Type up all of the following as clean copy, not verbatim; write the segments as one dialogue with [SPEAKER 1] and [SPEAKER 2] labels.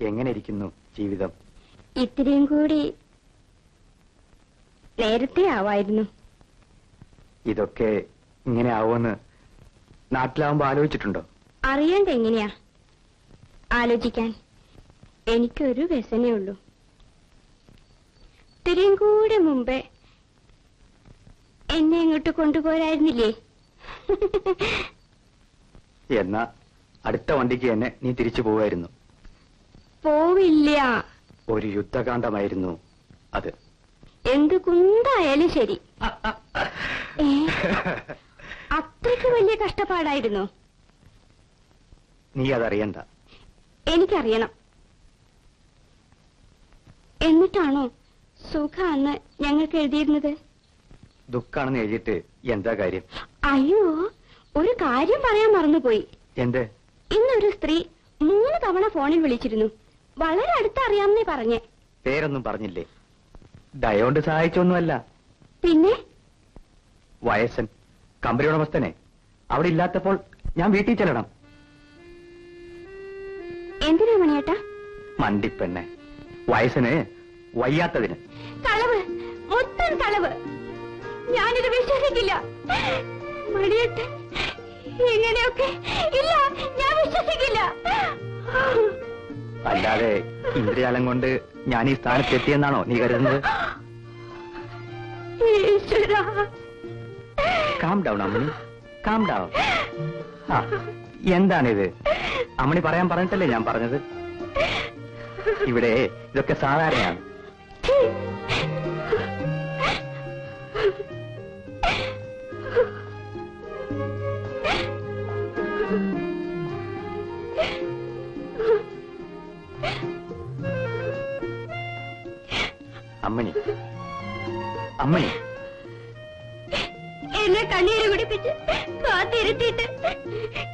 [SPEAKER 1] എങ്ങനെ ഇരിക്കുന്നു ജീവിതം?
[SPEAKER 2] ഇത്രയും കൂടി നേരത്തെ ആവായിരുന്നു.
[SPEAKER 1] ഇതൊക്കെ ഇങ്ങനെ ആവുമെന്ന് നാട്ടിലാവുമ്പോ ആലോചിച്ചിട്ടുണ്ടോ?
[SPEAKER 2] അറിയണ്ട എങ്ങനെയാ ആലോചിക്കാൻ. എനിക്കൊരു വ്യസനേ ഉള്ളൂ. ഇത്രയും കൂടെ മുമ്പേ എന്നെ ഇങ്ങോട്ട് കൊണ്ടുപോരായിരുന്നില്ലേ?
[SPEAKER 1] എന്നാ അടുത്ത വണ്ടിക്ക് തന്നെ നീ തിരിച്ചു പോവായിരുന്നു.
[SPEAKER 2] പോവില്ല.
[SPEAKER 1] ഒരു യുദ്ധകാന്ഡമായിരുന്നു അത്.
[SPEAKER 2] എന്ത് കുന്തായാലും ശരി. അത്രയ്ക്ക് വലിയ കഷ്ടപ്പാടായിരുന്നു.
[SPEAKER 1] നീ അതറിയണ്ട.
[SPEAKER 2] എനിക്കറിയണം. എന്നിട്ടാണോ സുഖാന്ന് ഞങ്ങൾക്ക് എഴുതിയിരുന്നത്?
[SPEAKER 1] ദുഃഖാണെന്ന് എഴുതിയിട്ട് എന്താ കാര്യം?
[SPEAKER 2] അയ്യോ, ഒരു കാര്യം പറയാൻ മറന്നുപോയി.
[SPEAKER 1] എന്ത്?
[SPEAKER 2] ഇന്നൊരു സ്ത്രീ 3 തവണ ഫോണിൽ വിളിച്ചിരുന്നു. വളരെ അടുത്തറിയാമെന്നേ പറഞ്ഞേ.
[SPEAKER 1] പേരൊന്നും പറഞ്ഞില്ലേ? ദയോണ്ട് സഹായിച്ചൊന്നുമല്ല.
[SPEAKER 2] പിന്നെ?
[SPEAKER 1] വയസ്സൻ കമ്പനി ഉടമസ്ഥനെ അവിടെ ഇല്ലാത്തപ്പോൾ ഞാൻ വീട്ടിൽ ചെല്ലണം.
[SPEAKER 2] എന്തിനാ മണിയേട്ടാ?
[SPEAKER 1] മണ്ടിപ്പെണ്ണെ, വയസ്സന് വയ്യാത്തതിന്.
[SPEAKER 2] കളവ്, മൊത്തം കളവ്. ഞാനിത് വിശ്വസിക്കില്ല. മണിയേട്ടൻ ഇങ്ങനെയൊക്കെ ഇല്ല, ഞാൻ വിശ്വസിക്കില്ല.
[SPEAKER 1] അല്ലാതെ ഇന്ദ്രജാലം കൊണ്ട് ഞാൻ ഈ സ്ഥാനത്തെത്തിയെന്നാണോ നീ കരുതുന്നത്? കാം ഡൗൺ അമ്മണി, കാം ഡൗൺ. എന്താണിത്? അമ്മണി പറയാൻ പറഞ്ഞിട്ടല്ലേ ഞാൻ പറഞ്ഞത്. ഇവിടെ ഇതൊക്കെ സാധാരണയാണ്. അമ്മണി, അമ്മണി,
[SPEAKER 2] എന്നെ കണ്ണീര് കുടിപ്പിച്ച് കാത്തിരുത്തിയിട്ട്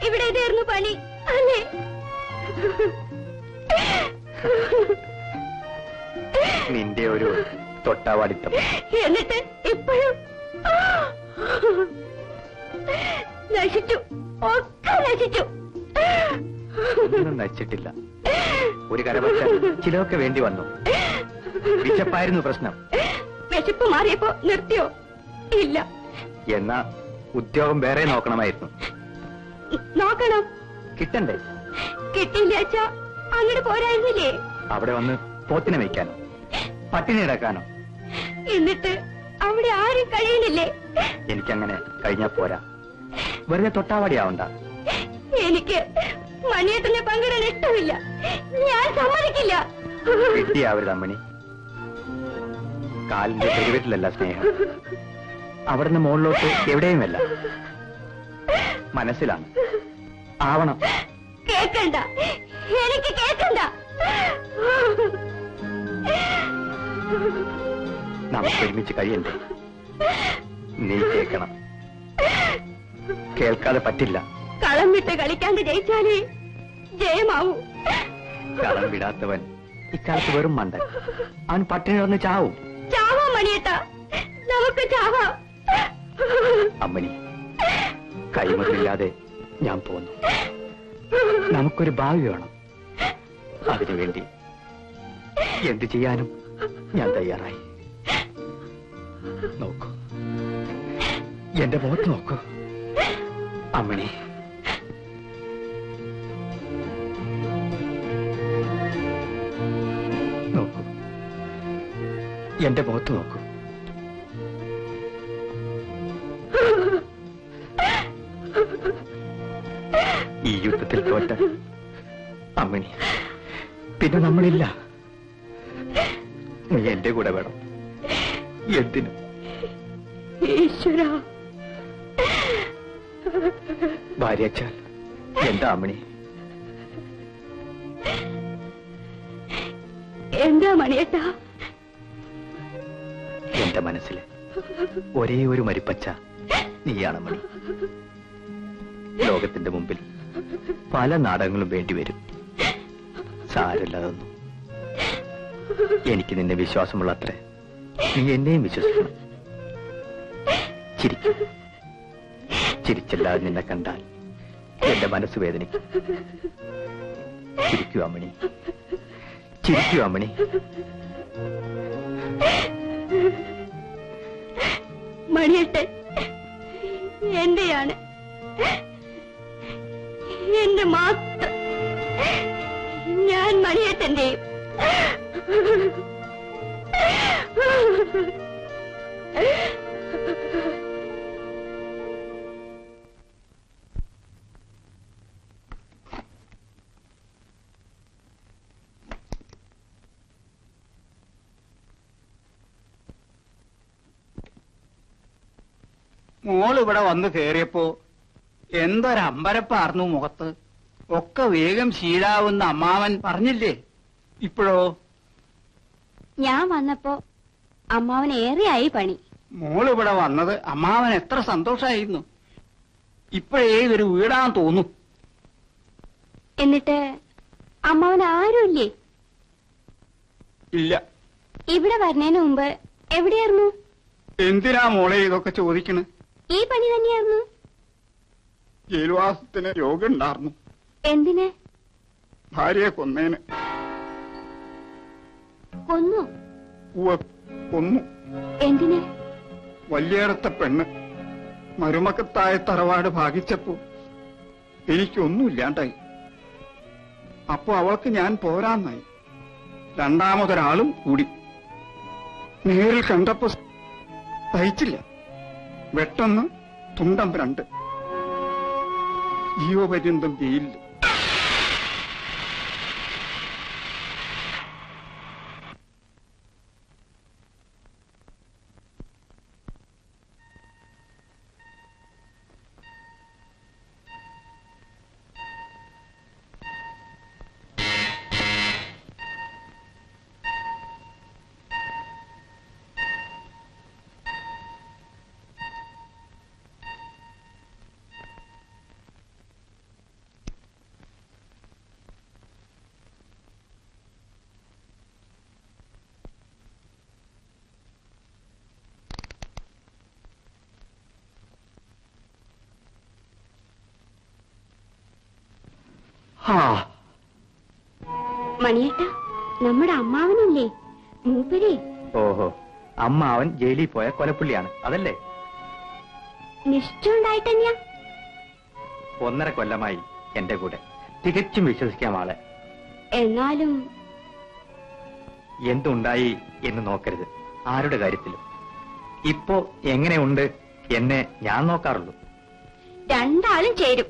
[SPEAKER 2] ഇവിടെ ഇതായിരുന്നു പണി അല്ലേ?
[SPEAKER 1] നിന്റെ ഒരു തൊട്ടാവാടിത്തം.
[SPEAKER 2] എന്നിട്ട് ഇപ്പോഴും നശിച്ചു, ഒക്കെ നശിച്ചു.
[SPEAKER 1] ഒന്നും നശിച്ചിട്ടില്ല. ഒരു കരപറ്റ ചിലവൊക്കെ വേണ്ടി വന്നു. വിശപ്പായിരുന്നു പ്രശ്നം.
[SPEAKER 2] വിശപ്പ് മാറിയപ്പോ നിർത്തിയോ? ഇല്ല.
[SPEAKER 1] എന്നാ ഉദ്യോഗം വേറെ നോക്കണമായിരുന്നു.
[SPEAKER 2] നോക്കണം.
[SPEAKER 1] കിട്ടണ്ടേ?
[SPEAKER 2] കിട്ടിയില്ല അച്ഛാ, അങ്ങോട്ട് പോരായിരുന്നില്ലേ?
[SPEAKER 1] അവിടെ വന്ന് പോത്തിനെ വയ്ക്കാനോ പട്ടിണി കിടക്കാനോ?
[SPEAKER 2] എന്നിട്ട് അവിടെ ആരും കഴിയണില്ലേ?
[SPEAKER 1] എനിക്കങ്ങനെ കഴിഞ്ഞാ പോരാ. വെറുതെ തൊട്ടാവാടിയാവണ്ട.
[SPEAKER 2] എനിക്ക് മണിയേട്ടനെ പങ്കിടാൻ ഇഷ്ടമില്ല. ഞാൻ സമ്മതിക്കില്ല.
[SPEAKER 1] കിട്ടിയാവരുത് അമ്മണി. കാലിന്റെ പെരുവീട്ടിലല്ല സ്നേഹം, അവിടുന്ന് മുകളിലോട്ട് എവിടെയുമല്ല, മനസ്സിലാണ്. ആവണം.
[SPEAKER 2] കേക്കണ്ട, എനിക്ക് കേക്കണ്ട.
[SPEAKER 1] നമുക്ക് ഒരുമിച്ച് കഴിയണ്ടേ? നീ കേൾക്കണം. കേൾക്കാതെ പറ്റില്ല.
[SPEAKER 2] കളം വിട്ട് കളിക്കാണ്ട് ജയിച്ചാലേ ജയമാവൂ.
[SPEAKER 1] കളം വിടാത്തവൻ ഇക്കാലത്ത് വെറും മണ്ടൻ. അവൻ പട്ടിണി കിടന്ന് ചാവും.
[SPEAKER 2] ചാവാം മണിയേട്ടാ, നമുക്ക് ചാവാം.
[SPEAKER 1] അമ്മണി, കൈമുതലില്ലാതെ ഞാൻ പോന്നു. നമുക്കൊരു ഭാവി വേണം. അതിനുവേണ്ടി എന്തു ചെയ്യാനും ഞാൻ തയ്യാറായി. നോക്കൂ, എന്റെ മുഖത്ത് നോക്കൂ അമ്മണി. നോക്കൂ, എന്റെ മുഖത്ത് നോക്കൂ. ഈ യുദ്ധത്തിൽ തോറ്റ അമ്മണി, പിന്നെ നമ്മളില്ല. നീ എന്റെ കൂടെ വേണം. എന്തിനും.
[SPEAKER 2] ഈശ്വര,
[SPEAKER 1] ഭാര്യച്ചാൽ എന്താ അമ്മണി?
[SPEAKER 2] എന്താ മണിയേട്ടാ?
[SPEAKER 1] എന്റെ മനസ്സിലെ ഒരേ ഒരു മരിപ്പച്ച നീയാണ് മണി. ലോകത്തിന്റെ മുമ്പിൽ പല നാടകങ്ങളും വേണ്ടിവരും. സാരമില്ലാതൊന്നും. എനിക്ക് നിന്നെ വിശ്വാസമുള്ള അത്രേ നീ എന്നെയും വിശ്വസിക്കണം. ചിരിക്കും. ചിരിച്ചില്ലാതെ നിന്നെ കണ്ടാൽ എന്റെ മനസ്സ് വേദനിക്കും. ചിരിക്കൂ അമ്മണി, ചിരിക്കൂ അമ്മണി.
[SPEAKER 2] മണിയേട്ടൻ എന്റെയാണ്, എന്റെ മാത്രം. ഞാൻ മണിയേട്ടന്റെയും.
[SPEAKER 3] മോളിവിടെ വന്ന് കേറിയപ്പോ എന്തൊരമ്പരപ്പാർന്നു മുഖത്ത്. ഒക്കെ വേഗം ശീലാവുന്ന അമ്മാവൻ പറഞ്ഞില്ലേ? ഇപ്പോഴോ?
[SPEAKER 2] ഞാൻ വന്നപ്പോ അമ്മാവൻ ഏറെയായി പണി.
[SPEAKER 3] മോളിവിടെ വന്നത് അമ്മാവൻ എത്ര സന്തോഷായിരുന്നു. ഇപ്പോഴേ ഇതൊരു വീടാൻ തോന്നും.
[SPEAKER 2] എന്നിട്ട് അമ്മാവൻ ആരുമില്ലേ?
[SPEAKER 3] ഇല്ല.
[SPEAKER 2] ഇവിടെ വരുന്നതിന് മുമ്പ് എവിടെയായിരുന്നു?
[SPEAKER 3] എന്തിനാ മോളെ ഇതൊക്കെ ചോദിക്കണ്?
[SPEAKER 2] ഈ പണി തന്നെയായിരുന്നു.
[SPEAKER 3] ജയിൽവാസത്തിന് രോഗം ഉണ്ടായിരുന്നു.
[SPEAKER 2] എന്തിന്?
[SPEAKER 3] ഭാര്യയെ കൊന്നേന്.
[SPEAKER 2] കൊന്നു?
[SPEAKER 3] കൊന്നു.
[SPEAKER 2] എന്തിന്?
[SPEAKER 3] വലിയേടത്തെ പെണ്ണ് മരുമക്കത്തായ തറവാട് ഭാഗിച്ചപ്പോ എനിക്കൊന്നുമില്ലാണ്ടായി. അപ്പൊ അവൾക്ക് ഞാൻ പോരാന്നായി. രണ്ടാമതൊരാളും കൂടി. നേരിൽ കണ്ടപ്പോ സഹിച്ചില്ല. വെട്ടെന്ന് തുണ്ടം 2 ജീവപര്യന്തം ജയിലിൽ.
[SPEAKER 2] മണിയേട്ട, നമ്മുടെ അമ്മാവനില്ലേ മൂപ്പരെ?
[SPEAKER 1] ഓഹോ, അമ്മാവൻ ജയിലിൽ പോയ കൊലപ്പുള്ളിയാണ് അതല്ലേ?
[SPEAKER 2] നിശ്ചയുണ്ടായിട്ടന്നെയാ?
[SPEAKER 1] 1.5 കൊല്ലമായി എന്റെ കൂടെ. തികച്ചും വിശ്വസിക്കാം ആളെ.
[SPEAKER 2] എന്നാലും
[SPEAKER 1] എന്തുണ്ടായി എന്ന് നോക്കരുത് ആരുടെ കാര്യത്തിലും. ഇപ്പോ എങ്ങനെയുണ്ട് എന്നെ ഞാൻ നോക്കാറുള്ളൂ.
[SPEAKER 2] രണ്ടാളും ചേരും.